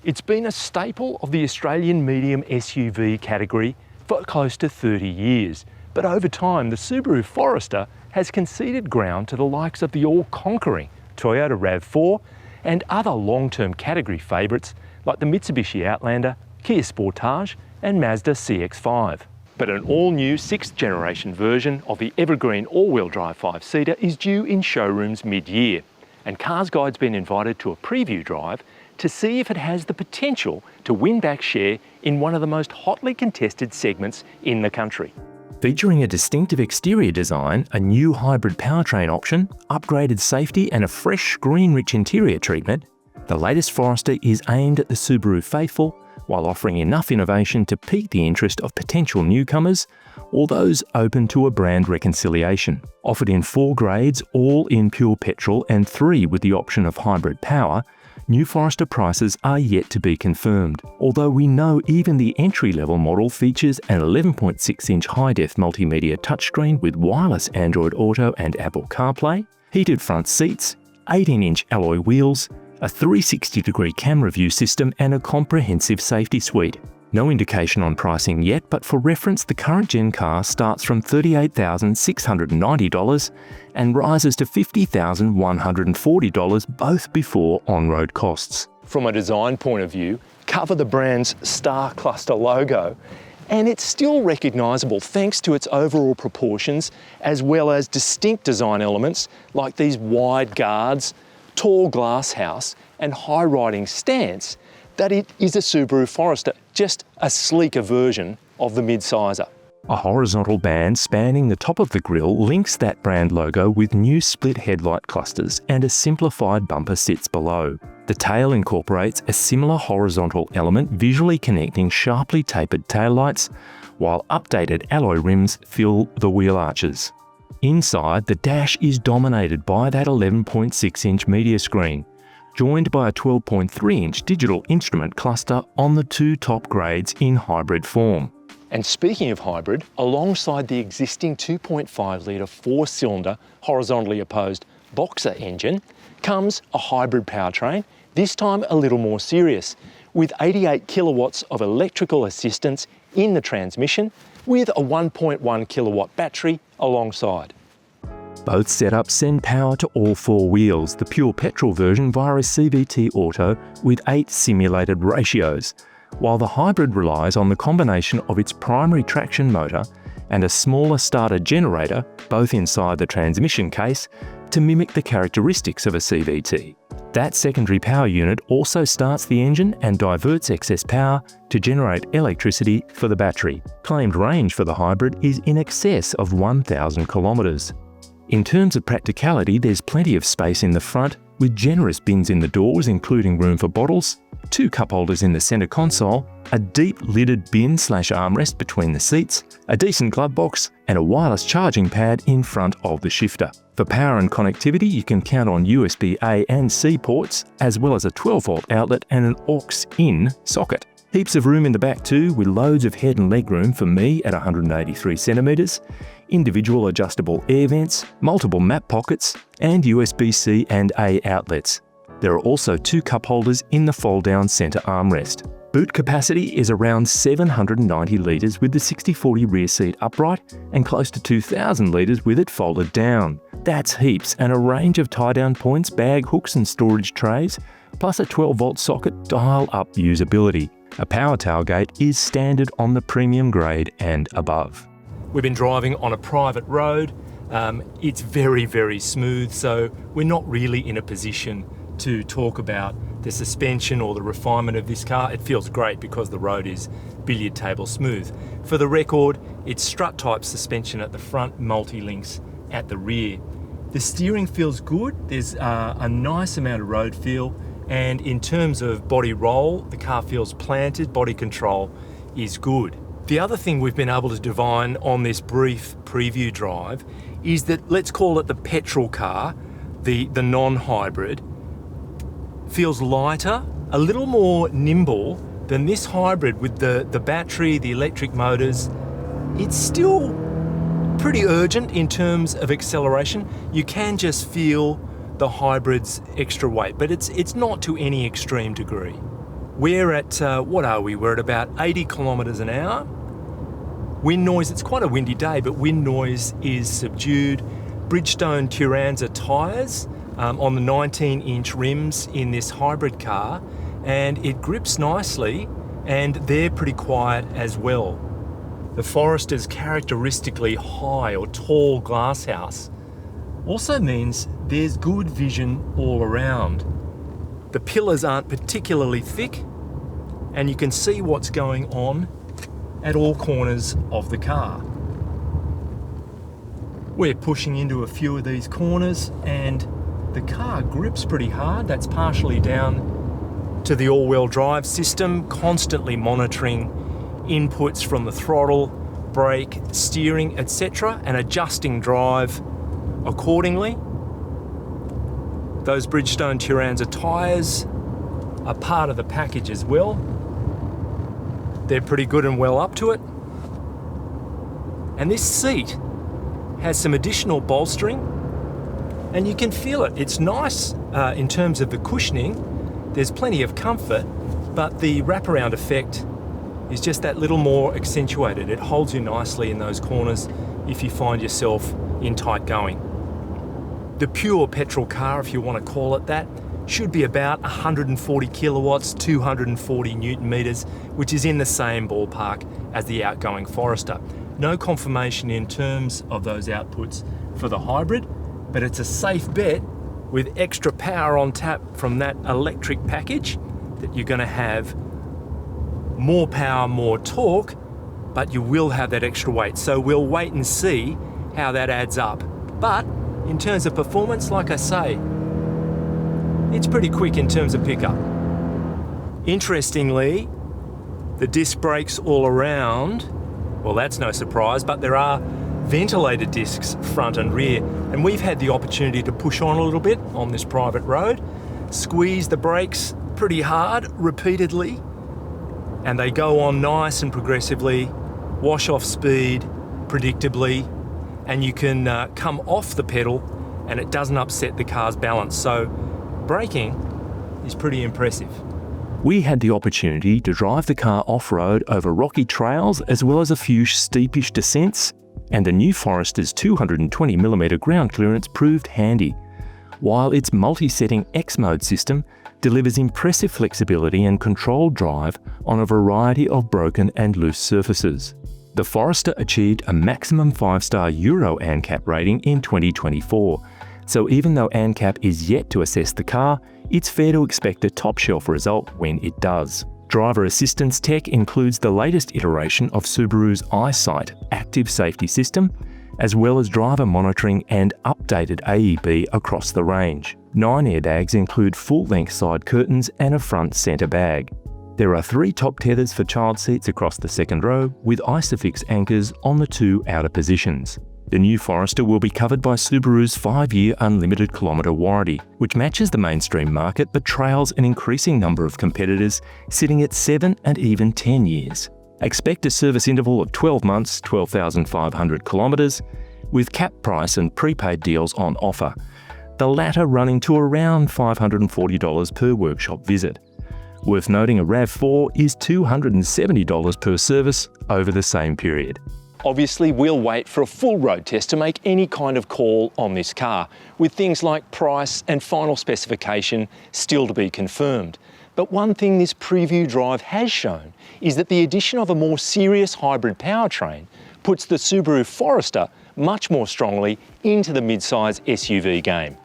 It's been a staple of the Australian medium SUV category for close to 30 years, but over time the Subaru Forester has conceded ground to the likes of the all-conquering Toyota RAV4 and other long-term category favourites like the Mitsubishi Outlander, Kia Sportage and Mazda CX-5. But an all-new 6th generation version of the evergreen all-wheel drive 5-seater is due in showrooms mid-year, and CarsGuide's been invited to a preview drive to see if it has the potential to win back share in one of the most hotly contested segments in the country. Featuring a distinctive exterior design, a new hybrid powertrain option, upgraded safety and a fresh screen-rich interior treatment, the latest Forester is aimed at the Subaru faithful while offering enough innovation to pique the interest of potential newcomers or those open to a brand reconciliation. Offered in 4 grades, all in pure petrol and 3 with the option of hybrid power, new Forester prices are yet to be confirmed, although we know even the entry-level model features an 11.6-inch high-def multimedia touchscreen with wireless Android Auto and Apple CarPlay, heated front seats, 18-inch alloy wheels, a 360-degree camera view system and a comprehensive safety suite. No indication on pricing yet, but for reference the current gen car starts from $38,690 and rises to $50,140 both before on-road costs. From a design point of view, cover the brand's star cluster logo, and it's still recognisable thanks to its overall proportions as well as distinct design elements like these wide guards, tall glass house and high riding stance, that it is a Subaru Forester, just a sleeker version of the mid-sizer. A horizontal band spanning the top of the grille links that brand logo with new split headlight clusters, and a simplified bumper sits below. The tail incorporates a similar horizontal element visually connecting sharply tapered taillights, while updated alloy rims fill the wheel arches. Inside, the dash is dominated by that 11.6-inch media screen, joined by a 12.3-inch digital instrument cluster on the 2 top grades in hybrid form. And speaking of hybrid, alongside the existing 2.5-litre 4-cylinder horizontally opposed Boxer engine comes a hybrid powertrain, this time a little more serious, with 88 kilowatts of electrical assistance in the transmission with a 1.1 kilowatt battery alongside. Both setups send power to all 4 wheels, the pure petrol version via a CVT Auto with 8 simulated ratios, while the hybrid relies on the combination of its primary traction motor and a smaller starter generator, both inside the transmission case, to mimic the characteristics of a CVT. That secondary power unit also starts the engine and diverts excess power to generate electricity for the battery. Claimed range for the hybrid is in excess of 1,000 kilometres. In terms of practicality, there's plenty of space in the front, with generous bins in the doors including room for bottles, 2 cup holders in the centre console, a deep lidded bin/armrest between the seats, a decent glove box and a wireless charging pad in front of the shifter. For power and connectivity, you can count on USB-A and C ports, as well as a 12-volt outlet and an aux-in socket. Heaps of room in the back too, with loads of head and leg room for me at 183 centimetres, individual adjustable air vents, multiple map pockets and USB-C and A outlets. There are also 2 cup holders in the fold-down centre armrest. Boot capacity is around 790 litres with the 60/40 rear seat upright and close to 2,000 litres with it folded down. That's heaps, and a range of tie-down points, bag hooks and storage trays, plus a 12-volt socket dial-up usability. A power tailgate is standard on the premium grade and above. We've been driving on a private road. It's very, very smooth, so we're not really in a position to talk about the suspension or the refinement of this car. It feels great because the road is billiard table smooth. For the record, it's strut type suspension at the front, multi-links at the rear. The steering feels good. There's a nice amount of road feel, and in terms of body roll, the car feels planted. Body control is good. The other thing we've been able to divine on this brief preview drive is that, let's call it the petrol car, the non-hybrid, feels lighter, a little more nimble than this hybrid with the battery, the electric motors. It's still pretty urgent in terms of acceleration. You can just feel the hybrid's extra weight, but it's not to any extreme degree. We're at, what are we? We're at about 80 kilometres an hour. Wind noise, it's quite a windy day, but wind noise is subdued. Bridgestone Turanza tyres on the 19-inch rims in this hybrid car, and it grips nicely, and they're pretty quiet as well. The Forester's characteristically high or tall glasshouse also means there's good vision all around. The pillars aren't particularly thick, and you can see what's going on at all corners of the car. We're pushing into a few of these corners and the car grips pretty hard. That's partially down to the all-wheel drive system, constantly monitoring inputs from the throttle, brake, steering, etc., and adjusting drive accordingly. Those Bridgestone Turanza tyres are part of the package as well. They're pretty good and well up to it. And this seat has some additional bolstering, and you can feel it. It's nice in terms of the cushioning. There's plenty of comfort, but the wraparound effect is just that little more accentuated. It holds you nicely in those corners if you find yourself in tight going. The pure petrol car, if you want to call it that, should be about 140 kilowatts, 240 newton meters, which is in the same ballpark as the outgoing Forester. No confirmation in terms of those outputs for the hybrid, but it's a safe bet with extra power on tap from that electric package that you're going to have more power, more torque, but you will have that extra weight. So we'll wait and see how that adds up. But in terms of performance, like I say, it's pretty quick in terms of pickup. Interestingly, the disc brakes all around, well, that's no surprise, but there are ventilated discs front and rear, and we've had the opportunity to push on a little bit on this private road, squeeze the brakes pretty hard repeatedly, and they go on nice and progressively, wash off speed predictably, and you can come off the pedal and it doesn't upset the car's balance. So braking is pretty impressive. We had the opportunity to drive the car off-road over rocky trails as well as a few steepish descents, and the new Forester's 220mm ground clearance proved handy, while its multi-setting X-Mode system delivers impressive flexibility and controlled drive on a variety of broken and loose surfaces. The Forester achieved a maximum 5-star Euro ANCAP rating in 2024, so even though ANCAP is yet to assess the car, it's fair to expect a top-shelf result when it does. Driver assistance tech includes the latest iteration of Subaru's EyeSight active safety system, as well as driver monitoring and updated AEB across the range. 9 airbags include full-length side curtains and a front centre bag. There are 3 top tethers for child seats across the second row, with ISOFIX anchors on the 2 outer positions. The new Forester will be covered by Subaru's 5-year unlimited kilometre warranty, which matches the mainstream market but trails an increasing number of competitors, sitting at 7 and even 10 years. Expect a service interval of 12 months, 12,500 kilometres, with cap price and prepaid deals on offer, the latter running to around $540 per workshop visit. Worth noting, a RAV4 is $270 per service over the same period. Obviously, we'll wait for a full road test to make any kind of call on this car, with things like price and final specification still to be confirmed. But one thing this preview drive has shown is that the addition of a more serious hybrid powertrain puts the Subaru Forester much more strongly into the mid-size SUV game.